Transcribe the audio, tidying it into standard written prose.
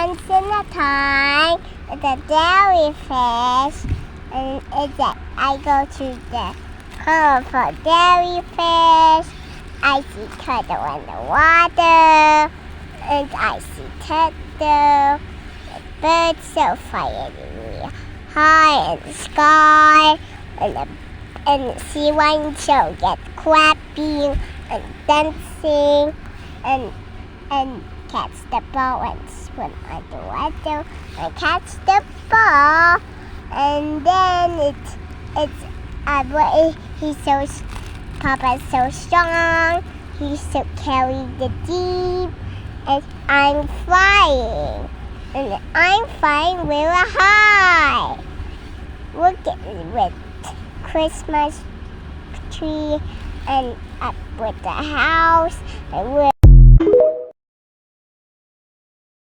Once in a time, the jellyfish, and I go to the colorful jellyfish. I see turtle in the water, and I see turtle. The birds so flying high in the sky, and the sea lion show get clapping and dancing, and catch the ball and swim underwater and catch the ball, and then he's so Papa's so strong. He should carry the deep, and I'm flying really high. Look at me with Christmas tree and up with the house and